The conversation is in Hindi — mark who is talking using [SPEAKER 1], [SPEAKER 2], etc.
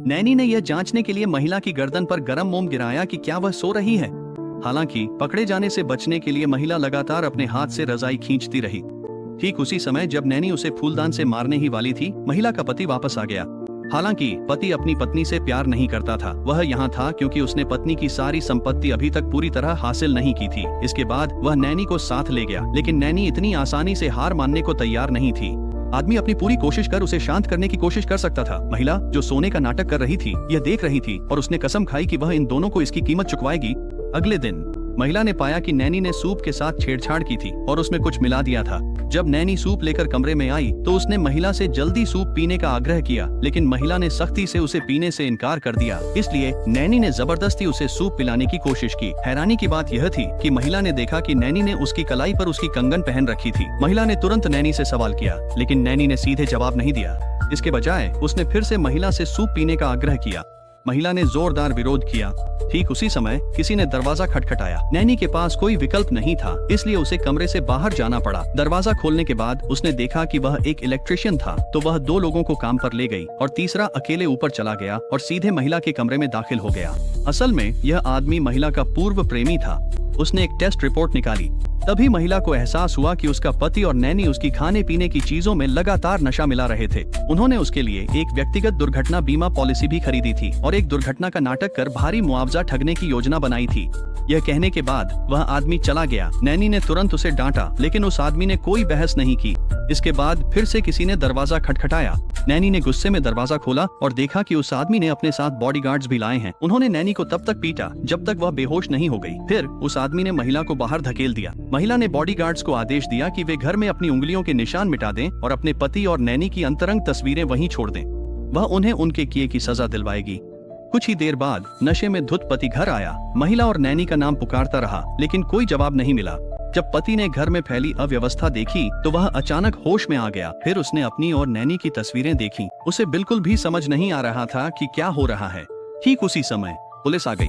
[SPEAKER 1] नैनी ने यह जांचने के लिए महिला की गर्दन पर गर्म मोम गिराया कि क्या वह सो रही है। हालांकि पकड़े जाने से बचने के लिए महिला लगातार अपने हाथ से रजाई खींचती रही। ठीक उसी समय जब नैनी उसे फूलदान से मारने ही वाली थी, महिला का पति वापस आ गया। हालांकि पति अपनी पत्नी से प्यार नहीं करता था, वह यहाँ था क्योंकि उसने पत्नी की सारी संपत्ति अभी तक पूरी तरह हासिल नहीं की थी। इसके बाद वह नैनी को साथ ले गया, लेकिन नैनी इतनी आसानी से हार मानने को तैयार नहीं थी। आदमी अपनी पूरी कोशिश कर उसे शांत करने की कोशिश कर सकता था। महिला जो सोने का नाटक कर रही थी, यह देख रही थी और उसने कसम खाई कि वह इन दोनों को इसकी कीमत चुकवाएगी। अगले दिन महिला ने पाया कि नैनी ने सूप के साथ छेड़छाड़ की थी और उसमें कुछ मिला दिया था। जब नैनी सूप लेकर कमरे में आई तो उसने महिला से जल्दी सूप पीने का आग्रह किया, लेकिन महिला ने सख्ती से उसे पीने से इनकार कर दिया। इसलिए नैनी ने जबरदस्ती उसे सूप पिलाने की कोशिश की। हैरानी की बात यह थी कि महिला ने देखा कि नैनी ने उसकी कलाई पर उसकी कंगन पहन रखी थी। महिला ने तुरंत नैनी से सवाल किया, लेकिन नैनी ने सीधे जवाब नहीं दिया। इसके बजाय उसने फिर से महिला से सूप पीने का आग्रह किया। महिला ने जोरदार विरोध किया। ठीक उसी समय किसी ने दरवाजा खटखटाया। नैनी के पास कोई विकल्प नहीं था, इसलिए उसे कमरे से बाहर जाना पड़ा। दरवाजा खोलने के बाद उसने देखा कि वह एक इलेक्ट्रिशियन था, तो वह 2 लोगों को काम पर ले गई और तीसरा अकेले ऊपर चला गया और सीधे महिला के कमरे में दाखिल हो गया। असल में यह आदमी महिला का पूर्व प्रेमी था। उसने एक टेस्ट रिपोर्ट निकाली। तभी महिला को एहसास हुआ कि उसका पति और नैनी उसकी खाने पीने की चीजों में लगातार नशा मिला रहे थे। उन्होंने उसके लिए एक व्यक्तिगत दुर्घटना बीमा पॉलिसी भी खरीदी थी और एक दुर्घटना का नाटक कर भारी मुआवजा ठगने की योजना बनाई थी। यह कहने के बाद वह आदमी चला गया। नैनी ने तुरंत उसे डांटा, लेकिन उस आदमी ने कोई बहस नहीं की। इसके बाद फिर से किसी ने दरवाजा खटखटाया। नैनी ने गुस्से में दरवाजा खोला और देखा कि उस आदमी ने अपने साथ बॉडीगार्ड्स भी लाए हैं। उन्होंने नैनी को तब तक पीटा जब तक वह बेहोश नहीं हो गई। फिर उस आदमी ने महिला को बाहर धकेल दिया। महिला ने बॉडीगार्ड्स को आदेश दिया कि वे घर में अपनी उंगलियों के निशान मिटा दें और अपने पति और नैनी की अंतरंग तस्वीरें वहीं छोड़ दें। वह उन्हें उनके किए की सजा दिलवाएगी। कुछ ही देर बाद नशे में धुत पति घर आया। महिला और नैनी का नाम पुकारता रहा, लेकिन कोई जवाब नहीं मिला। जब पति ने घर में फैली अव्यवस्था देखी तो वह अचानक होश में आ गया। फिर उसने अपनी और नैनी की तस्वीरें देखी। उसे बिल्कुल भी समझ नहीं आ रहा था कि क्या हो रहा है। ठीक उसी समय पुलिस आ गई।